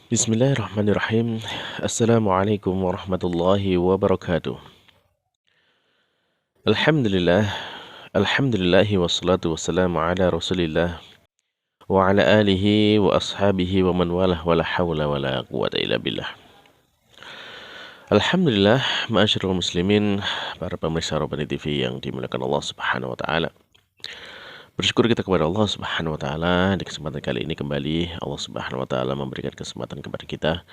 Bismillahirrahmanirrahim. Assalamualaikum warahmatullahi wabarakatuh. Alhamdulillah, alhamdulillahi wassalatu wassalamu ala rasulillah wa ala alihi wa ashabihi wa man walah wa la hawla wa la quwata illa billah. Alhamdulillah, ma'asyiral muslimin, para pemirsa Rabbani TV yang dimuliakan Allah Subhanahu wa taala. Bersyukur kita kepada Allah Subhanahu wa taala di kesempatan kali ini kembali Allah Subhanahu wa taala memberikan kesempatan kepada kita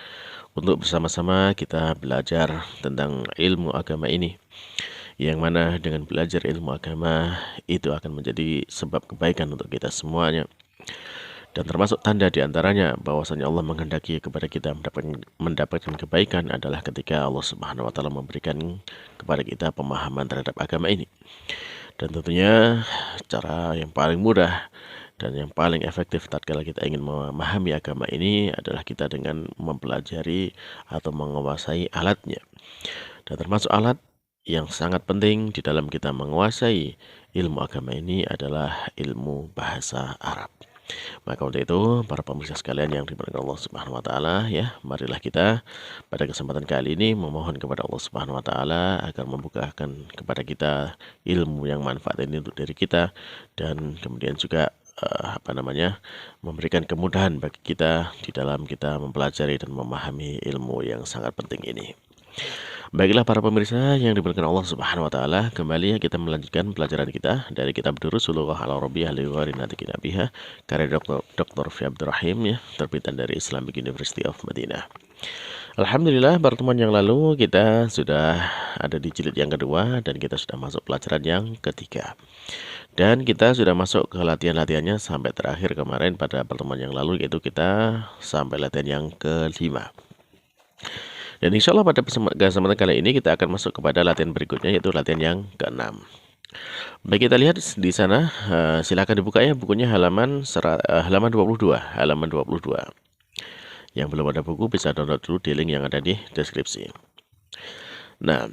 untuk bersama-sama kita belajar tentang ilmu agama ini. Yang mana dengan belajar ilmu agama itu akan menjadi sebab kebaikan untuk kita semuanya. Dan termasuk tanda diantaranya bahwasanya Allah menghendaki kepada kita mendapatkan kebaikan adalah ketika Allah Subhanahu wa taala memberikan kepada kita pemahaman terhadap agama ini. Dan tentunya cara yang paling mudah dan yang paling efektif tatkala kita ingin memahami agama ini adalah kita dengan mempelajari atau menguasai alatnya. Dan termasuk alat yang sangat penting di dalam kita menguasai ilmu agama ini adalah ilmu bahasa Arab. Maka untuk itu, para pemirsa sekalian yang dimuliakan Allah Subhanahu wa taala, ya, marilah kita pada kesempatan kali ini memohon kepada Allah Subhanahu wa taala agar membukakan kepada kita ilmu yang manfaat ini untuk diri kita dan kemudian juga memberikan kemudahan bagi kita di dalam kita mempelajari dan memahami ilmu yang sangat penting ini. Baiklah para pemirsa yang dimuliakan Allah Subhanahu wa taala, kembali kita melanjutkan pelajaran kita dari kitab Durusulullah al-Arabiyyah li ghairi natiqin biha karya Dr. Fi Abdurrahim, ya, terbitan dari Islamic University of Madinah. Alhamdulillah, pertemuan yang lalu kita sudah ada di jilid yang kedua dan kita sudah masuk pelajaran yang ketiga. Dan kita sudah masuk ke latihan-latihannya sampai terakhir kemarin pada pertemuan yang lalu, yaitu kita sampai latihan yang kelima. Dan insya Allah pada kesempatan kali ini kita akan masuk kepada latihan berikutnya, yaitu latihan yang keenam. Baik, kita lihat di sana, silakan dibuka ya bukunya halaman 22, halaman 22. Yang belum ada buku bisa download dulu di link yang ada di deskripsi. Nah,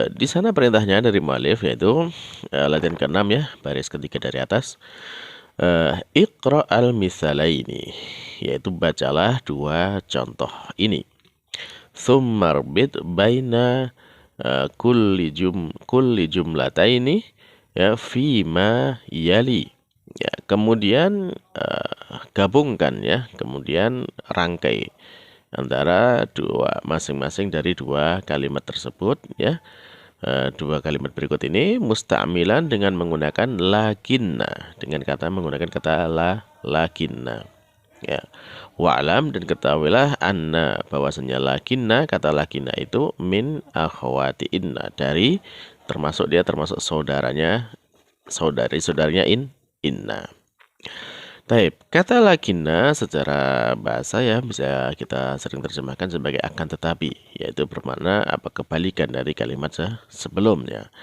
di sana perintahnya dari mu'allif yaitu latihan keenam, ya, baris ketiga dari atas. Iqra al-mithalaini, yaitu bacalah dua contoh ini. Tsumarbit baina kulli jumlataini, ya, fima yali. Ya, kemudian gabungkan, ya, kemudian rangkai antara dua masing-masing dari dua kalimat tersebut, ya. Dua kalimat berikut ini musta'milan dengan menggunakan lakinna, dengan menggunakan kata lakinna, ya. Wa'lam, dan ketahuilah anna, bahwasanya lakinna, kata lakinna itu min akhwati inna, termasuk saudaranya inna. Taib, kata lakinna secara bahasa, ya, bisa kita sering terjemahkan sebagai akan tetapi, yaitu bermakna kebalikan dari kalimat sebelumnya.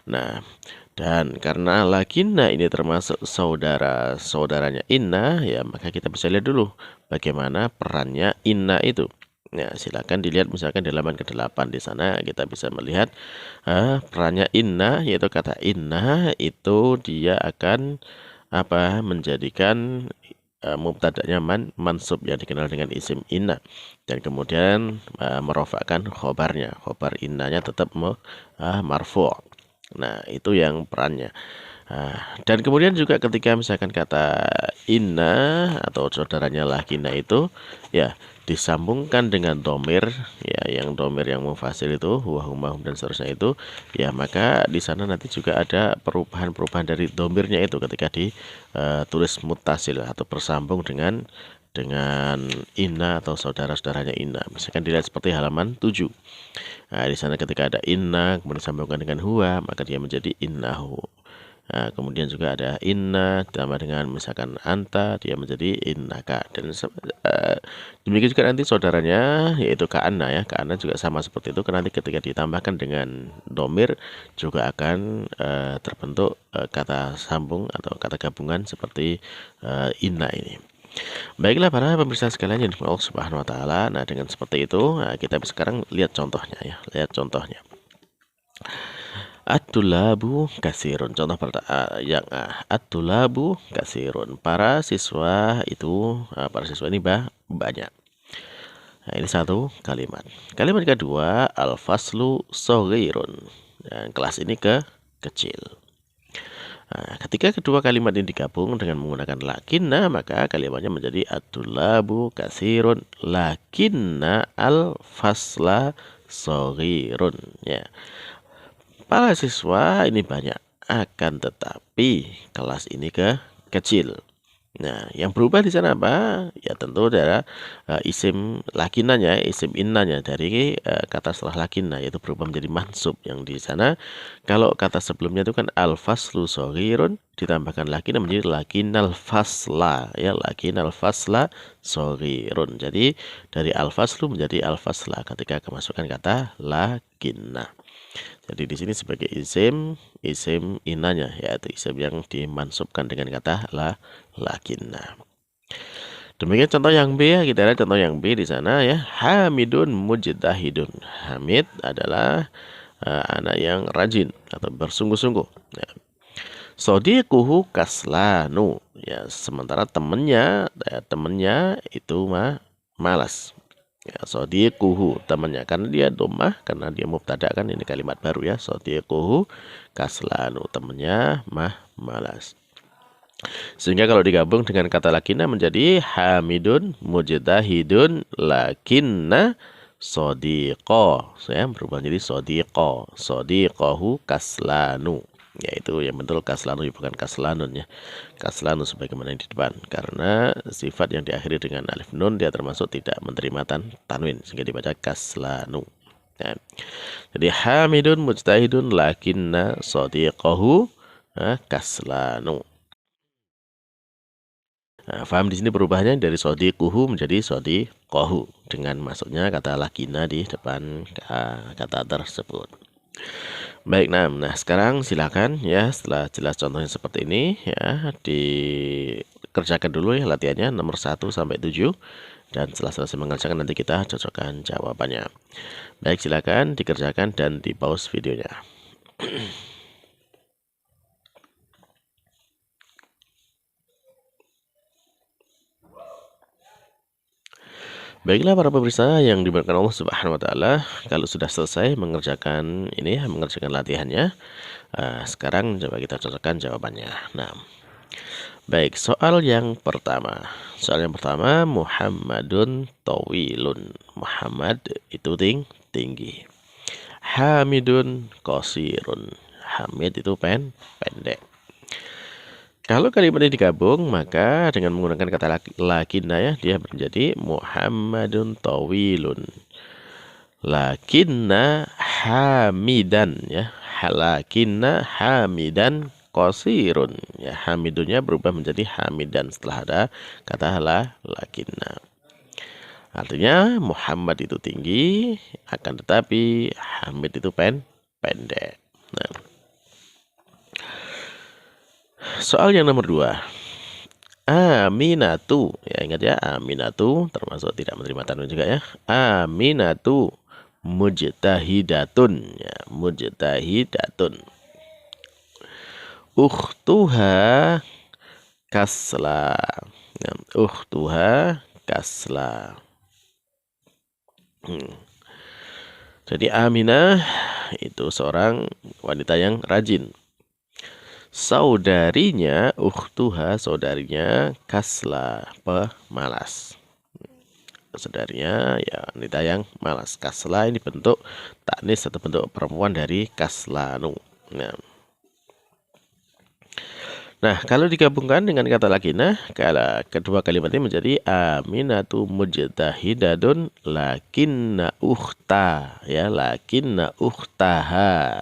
Nah, dan karena lakinna ini termasuk saudaranya inna, ya, maka kita bisa lihat dulu bagaimana perannya inna itu. Nah, silakan dilihat misalkan di halaman ke-8 di sana kita bisa melihat perannya inna, yaitu kata inna itu dia akan menjadikan mubtada'nya mansub yang dikenal dengan isim inna, dan kemudian merofakkan khobarnya, khobar innanya tetap marfu'. Nah, itu yang perannya. Dan kemudian juga ketika misalkan kata inna atau saudaranya lakinna itu, ya, disambungkan dengan domir, ya, yang domir yang mufasil itu huwa huma hum dan seterusnya itu, ya, maka di sana nanti juga ada perubahan dari domirnya itu ketika ditulis muttasil atau bersambung dengan inna atau saudara-saudaranya inna. Misalkan dilihat seperti halaman 7. Nah, di sana ketika ada inna kemudian disambungkan dengan huwa, maka dia menjadi innahu. Nah, kemudian juga ada inna ditambah dengan misalkan anta, dia menjadi innaka. Dan demikian juga nanti saudaranya yaitu ka'anna, ya, ka'anna juga sama seperti itu, karena nanti ketika ditambahkan dengan domir juga akan terbentuk kata sambung atau kata gabungan seperti inna ini. Baiklah para pemirsa sekalian yang dimuliakan Allah Subhanahu wa taala. Nah, dengan seperti itu, kita sekarang lihat contohnya, ya. Lihat contohnya. At-tulabu katsirun. Contoh yang at-tulabu katsirun. Para siswa ini banyak. Nah, ini satu kalimat. Kalimat kedua, al-faslu shaghirun. Dan kelas ini kecil. Nah, ketika kedua kalimat ini digabung dengan menggunakan lakinna, maka kalimatnya menjadi at-tulabu katsirun lakinna al-fasla shaghirun. Ya. Para siswa ini banyak, akan tetapi kelas ini kecil. Nah, yang berubah di sana apa? Ya tentu adalah isim lakinanya, isim innanya dari kata setelah lakinna, yaitu berubah menjadi mansub. Yang di sana kalau kata sebelumnya itu kan al-faslu shaghirun, ditambahkan lakinna menjadi lakinnal fasla, ya lakinnal fasla shaghirun. Jadi dari al-faslu menjadi al-fasla ketika kemasukan kata lakinna. Jadi di sini sebagai isim inanya, yaitu isim yang dimansubkan dengan kata lakinna. Demikian contoh yang B ya, kita lihat contoh yang B di sana ya. Hamidun mujtahidun. Hamid adalah anak yang rajin atau bersungguh-sungguh. Ya. Sodiquhu kaslanu. Ya, sementara temannya itu malas. Ya, sodiquhu temannya, karena dia domah, karena dia mubtada kan, ini kalimat baru ya. Sodiquhu kaslanu, temannya malas. Sehingga kalau digabung dengan kata lakinna menjadi hamidun mujtahidun lakinna sodiqo. Saya berubah jadi sodiqo. Sodiqohu kaslanu. Yaitu yang betul kaslanu, bukan kaslanun ya. Kaslanu sebagaimana yang di depan. Karena sifat yang diakhiri dengan alif nun dia termasuk tidak menerima tanwin, sehingga dibaca kaslanu. Ya. Jadi hamidun mujtahidun lakinna sodiqohu kaslanu. Nah, paham di sini perubahannya dari sodiquhu menjadi sodiqohu dengan masuknya kata lakinna di depan kata tersebut. Baik, nah sekarang silakan ya, setelah jelas contohnya seperti ini ya, dikerjakan dulu ya latihannya nomor 1 sampai 7, dan setelah selesai mengerjakan nanti kita cocokkan jawabannya. Baik, silakan dikerjakan dan di pause videonya. Baiklah para pemirsa yang diberkahi Allah Subhanahu wa taala, kalau sudah selesai mengerjakan latihannya, sekarang coba kita cocokkan jawabannya. Nah, baik, soal yang pertama. Soal yang pertama, Muhammadun tawilun. Muhammad itu tinggi. Hamidun qasirun. Hamid itu pendek. Kalau kalimat ini digabung, maka dengan menggunakan kata lakinna ya, dia menjadi Muhammadun tawilun. Lakinna hamidan ya. Lakinna hamidan qasirun. Ya, hamidunnya berubah menjadi hamidan setelah ada kata lakinna. Artinya Muhammad itu tinggi, akan tetapi Hamid itu pendek. Nah, soal yang nomor 2. Aminatu, ya ingat ya, Aminatu termasuk tidak menerima tanwin juga ya. Aminatu mujtahidatun, ya, mujtahidatun. Ukhtuha kasla, ya, ukhtuha kasla. Jadi Aminah itu seorang wanita yang rajin. Saudarinya, ukhtuha, saudarinya kasla, pemalas. Saudarinya ya wanita yang malas. Kasla ini bentuk taknis atau bentuk perempuan dari kaslanu. Nah, kalau digabungkan dengan kata lakinah, kedua kalimat ini menjadi Aminatu mujtahidadun lakinna ukhta, ya, lakinna ukhtaha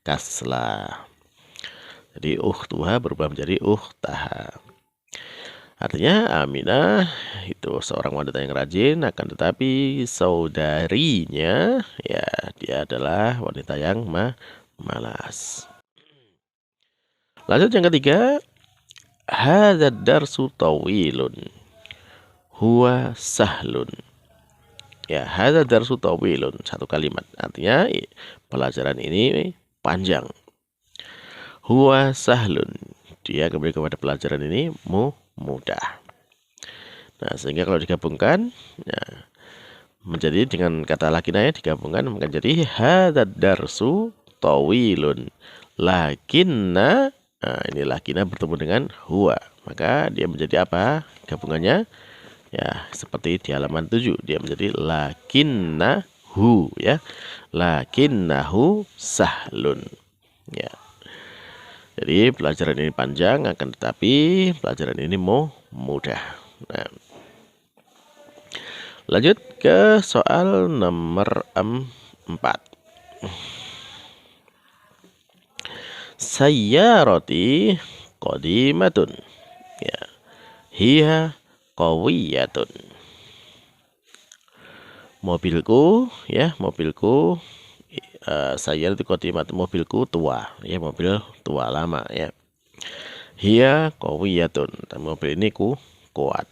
kasla. Jadi ukhtuha berubah menjadi ukhtaha. Artinya Aminah itu seorang wanita yang rajin, akan tetapi saudarinya ya dia adalah wanita yang malas. Lanjut yang ketiga, hadzal darsu tawilun huwa sahlun. Ya, hadzal darsu tawilun, satu kalimat. Artinya pelajaran ini panjang. Huwa sahlun, dia kembali kepada pelajaran ini mudah. Nah, sehingga kalau digabungkan, ya, menjadi dengan kata lakinanya digabungkan maka jadi hadzal darsu tawilun. Lakinna, nah ini lakinna bertemu dengan huwa, maka dia menjadi apa gabungannya? Ya, seperti di halaman 7 dia menjadi lakinnahu, ya. Lakinnahu sahlun. Ya. Jadi pelajaran ini panjang, akan tetapi pelajaran ini mudah. Nah, lanjut ke soal nomor 4. Sayyarati qadimatun, ya, hiya qawiyatun. Mobilku, ya, mobilku, sayyarati qadimatun, mobilku tua, ya, mobil tua lama, ya. Hiya qawiyatun, mobil ini kuat.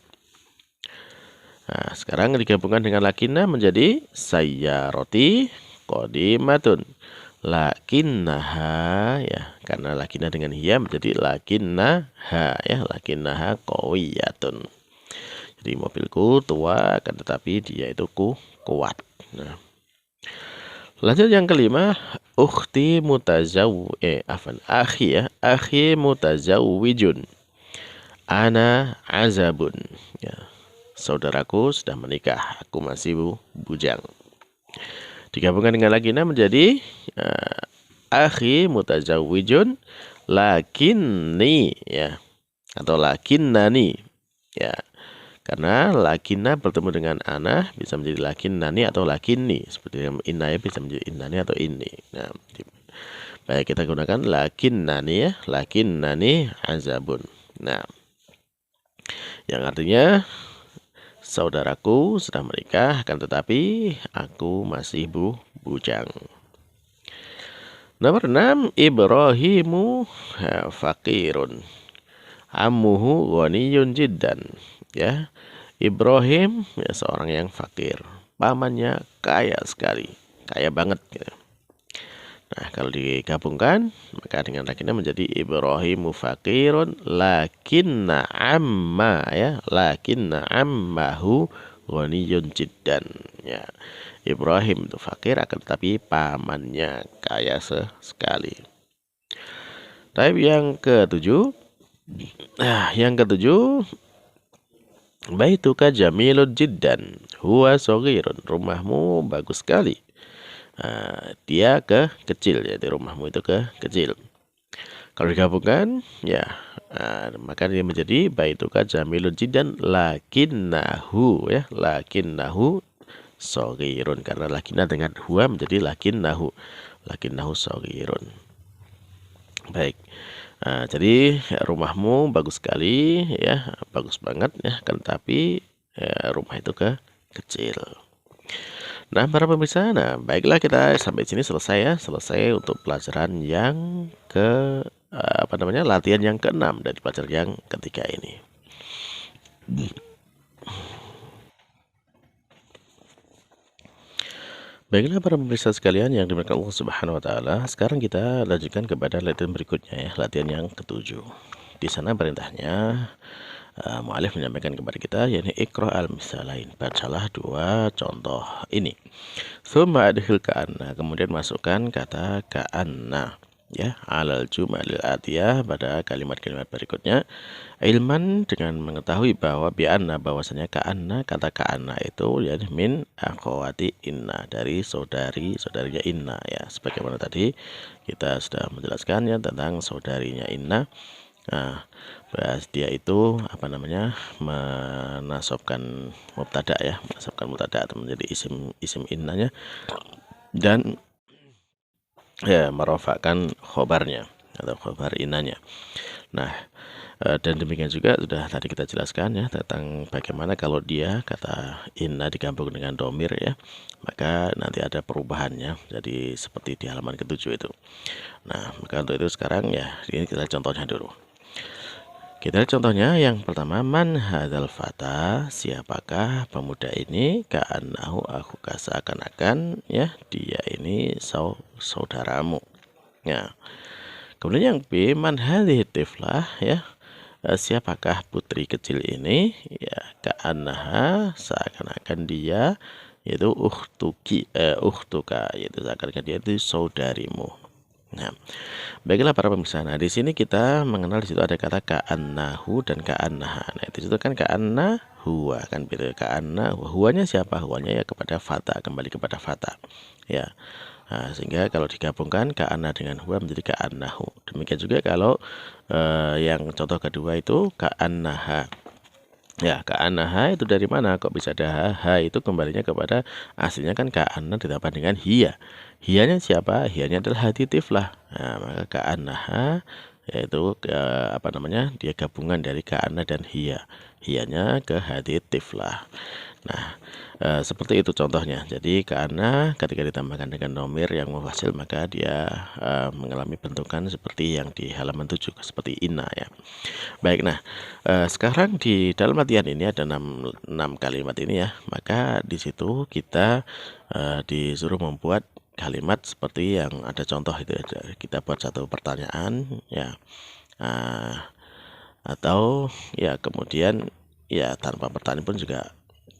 Nah, sekarang digabungkan dengan lakinna menjadi sayyarati qadimatun. Lakinnaha, ya, karena lakinna dengan hiya menjadi lakinnaha, ya, lakinnaha qawiyatun. Jadi mobilku tua akan tetapi dia itu kuat. Nah, lanjut yang kelima, ukhti akhi mutazawwijun. Ana azabun, ya. Saudaraku sudah menikah, aku masih bujang. Digabungkan dengan lakinna menjadi akhi mutazawwijun lakinni, ya, atau lakinnani, ya. Karena lakinna bertemu dengan ana bisa menjadi lakinnani atau lakinni, seperti inna, ya, bisa menjadi innani atau inni. Nah, baik, kita gunakan lakinnani, ya, lakinnani azabun. Nah, yang artinya saudaraku sudah menikah, akan tetapi aku masih bujang. Nomor 6, Ibrahimu fakirun. Ammuhu ghaniyun jiddan. Ya, Ibrahim, ya, seorang yang fakir. Pamannya kaya sekali, kaya banget. Gitu. Nah, kalau digabungkan maka dengan lakinna menjadi Ibrahimu fakirun lakinna amma, ya, lakinna ammahu ghaniyun jiddan, ya. Ibrahim itu fakir akan tetapi pamannya kaya sekali. Tapi yang ketujuh, baituka jamilun jiddan huwa shaghirun, rumahmu bagus sekali. Dia kecil, ya, di rumahmu itu kecil. Kalau digabungkan, ya, maka dia menjadi baituka jamilun jiddan lakinnahu, ya, lakinnahu shaghirun, karena lakinna dengan huwa menjadi lakinnahu shaghirun. Baik. Jadi rumahmu bagus sekali, ya, bagus banget, ya, kan, tapi rumah itu kecil. Nah, para pemirsa, nah, baiklah, kita sampai sini selesai, ya, selesai untuk pelajaran yang latihan yang ke-6 dari pelajaran yang ketiga ini. Baiklah para pemirsa sekalian yang dimuliakan Allah Subhanahu wa taala, sekarang kita lanjutkan kepada latihan berikutnya, ya, latihan yang ke-7. Di sana perintahnya mu'alif menyampaikan kepada kita, yakni iqra al-misalain, bacalah dua contoh ini. Tsumma adkhil ka'anna, kemudian masukkan kata ka'anna, ya, alal jumalil atiyah, pada kalimat-kalimat berikutnya. Ilman, dengan mengetahui bahwa bi'anna, bahwasanya ka'anna, kata ka'anna itu ya min akhwati inna, dari saudarinya inna, ya, sebagaimana tadi kita sudah menjelaskannya tentang saudarinya inna. Nah, bahas dia itu menasabkan mubtada, ya, menasabkan mubtada atau menjadi isim innanya, dan, ya, merofakkan khobarnya atau khobar innanya. Nah, dan demikian juga sudah tadi kita jelaskan, ya, tentang bagaimana kalau dia kata inna digabung dengan domir, ya, maka nanti ada perubahannya jadi seperti di halaman ke-7 itu. Nah, maka untuk itu sekarang, ya, ini kita contohnya dulu. Kita lihat contohnya yang pertama, man hadzal fata, siapakah pemuda ini, ka'annahu akhuka, seakan-akan, ya, dia ini saudaramu. Ya. Kemudian yang B, man hadhihi tiflah, ya. Siapakah putri kecil ini? Ya, ka'annaha, seakan-akan dia, yaitu ukhtuka, yaitu seakan-akan dia itu saudarimu. Nah, baiklah para pemirsa. Nah, di sini kita mengenal di situ ada kata ka'annahu dan ka'annaha. Nah, di situ kan ka'anna huwa kan gitu. Ka'anna huwanya siapa? Huwanya ya kepada fata, kembali kepada fata. Ya. Nah, sehingga kalau digabungkan ka'anna dengan huwa menjadi ka'annahu. Demikian juga kalau yang contoh kedua itu ka'annaha. Ya, ka'annaha itu dari mana? Kok bisa ada ha? Ha itu kembalinya kepada aslinya kan ka'anna ditambah dengan hiya. Hiyanya siapa? Hiyanya adalah haditif lah. Nah, maka ka'annaha yaitu apa namanya? Dia gabungan dari ka'anna dan hiya. Hiyanya ke haditif lah. Nah, seperti itu contohnya. Jadi karena ketika ditambahkan dengan nomir yang mufasil maka dia mengalami bentukan seperti yang di halaman 7 seperti inna ya. Baik, nah sekarang di dalam latihan ini ada 6 kalimat ini ya. Maka di situ kita disuruh membuat kalimat seperti yang ada contoh itu ya. Kita buat satu pertanyaan ya. Atau ya kemudian ya tanpa pertanyaan pun juga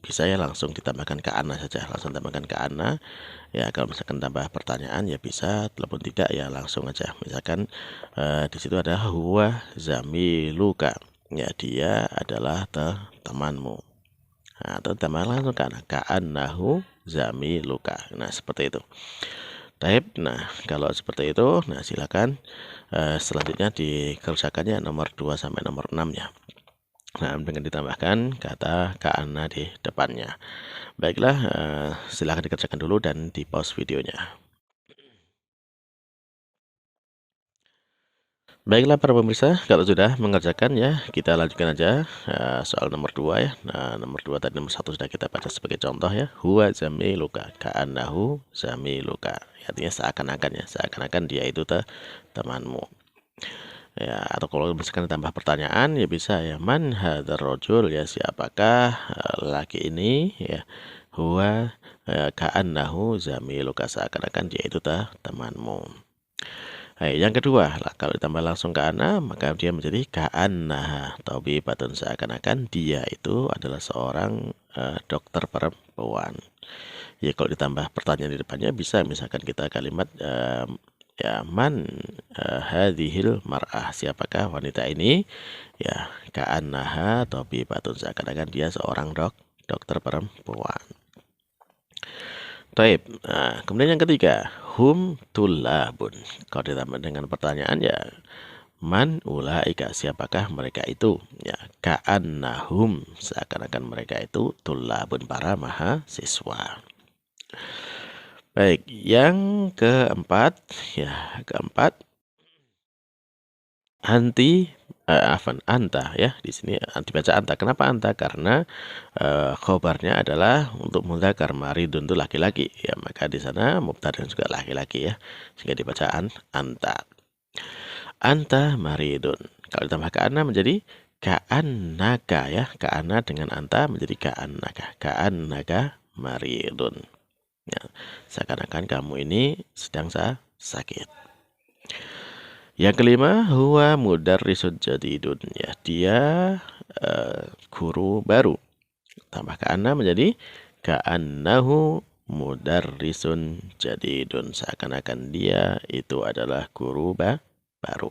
bisa ya langsung ditambahkan ka'anna saja, langsung tambahkan ka'anna. Ya kalau misalkan tambah pertanyaan ya bisa, telepon tidak ya langsung aja. Misalkan di situ ada huwa zamiluka, ya dia adalah temanmu. Nah, atau tambah langsung ka'annahu zamiluka. Nah seperti itu. Type. Nah kalau seperti itu, nah silakan selanjutnya dikerjakannya nomor 2 sampai nomor 6 ya. Nah, dengan ditambahkan kata ka'anna di depannya. Baiklah, silahkan dikerjakan dulu dan di pause videonya. Baiklah para pemirsa, kalau sudah mengerjakan ya, kita lanjutkan aja soal nomor 2 ya. Nah, nomor 2 tadi nomor 1 sudah kita baca sebagai contoh ya. Huwa zamiluka, ka'annahu zamiluka. Artinya seakan-akan ya, seakan-akan dia itu temanmu. Ya, atau kalau misalkan tambah pertanyaan ya bisa ya, man hadzal rajul, ya siapakah laki ini ya. Huwa ka'annahu zamiluka, seakan-akan dia itu temanmu. Hai, yang kedua lah, kalau ditambah langsung ka'anna maka dia menjadi ka'annaha tabibatun, seakan-akan dia itu adalah seorang dokter perempuan. Ya kalau ditambah pertanyaan di depannya bisa, misalkan kita kalimat ya man hadhil mar'ah, siapakah wanita ini? Ya ka'annaha tabibatun, seakan-akan dia seorang dokter perempuan. Taib. Nah, kemudian yang ketiga, hum tullabun. Kalau ditambah dengan pertanyaan ya man ulaika, siapakah mereka itu? Ya ka'annahum, seakan-akan mereka itu tullabun, para mahasiswa. Baik, yang keempat ya, anta ya, di sini dibaca anta. Kenapa anta? Karena khobarnya adalah untuk mudzakkar, maridun itu laki-laki ya, maka di sana mubtada juga laki-laki ya, sehingga dibaca anta. Anta maridun. Kalau ditambah ka'anna menjadi ka'annaka ya, ka'anna dengan anta menjadi ka'annaka maridun. Ya, seakan-akan kamu ini sedang sakit. Yang kelima, huwa mudarrisun jadidun, ya dia guru baru. Tambah ka'anna menjadi ka'annahu mudarrisun jadidun, seakan-akan dia itu adalah guru baru.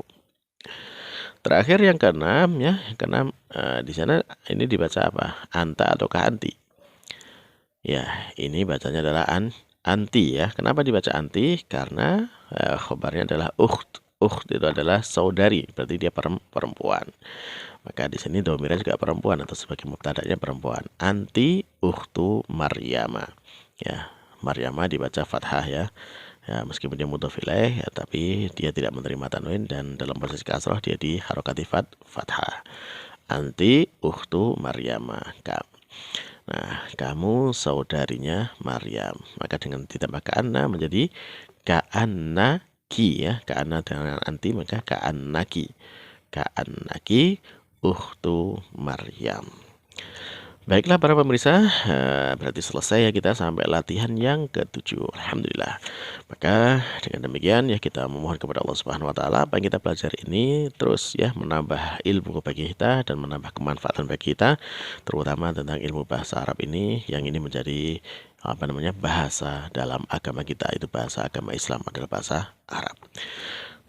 Terakhir yang keenam ya, yang keenam di sana ini dibaca apa? Anta atau anti? Ya, ini bacanya adalah anti ya. Kenapa dibaca anti? Karena khobarnya adalah ukht. Ukht itu adalah saudari, berarti dia perempuan. Maka di sini domirnya juga perempuan atau sebagai mubtada'nya perempuan. Anti ukhtu Maryama. Ya, Maryama dibaca fathah ya. Ya, meskipun dia mudhof ilaih ya, tapi dia tidak menerima tanwin dan dalam posisi kasroh dia di harokati fathah. Anti ukhtu Maryama. Nah, kamu saudarinya Maryam. Maka dengan ditambah ka'anna menjadi ka'annaki ya. Ka'anna dengan anti maka ka'annaki. Ka'annaki ukhtu Maryam. Baiklah para pemirsa, berarti selesai ya kita sampai latihan yang ke-7. Alhamdulillah. Maka dengan demikian ya kita memohon kepada Allah Subhanahu wa taala apa yang kita pelajari ini terus ya menambah ilmu bagi kita dan menambah kemanfaatan bagi kita, terutama tentang ilmu bahasa Arab ini yang ini menjadi bahasa dalam agama kita, itu bahasa agama Islam adalah bahasa Arab.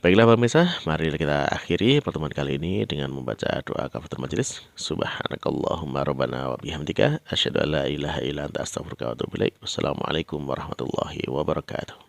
Baiklah pemirsa, mari kita akhiri pertemuan kali ini dengan membaca doa kafaratul majelis. Subhanakallahumma rabbana wa bihamdika asyhadu an la ilaha illa anta astaghfiruka wa atubu ilaik. Wassalamualaikum warahmatullahi wabarakatuh.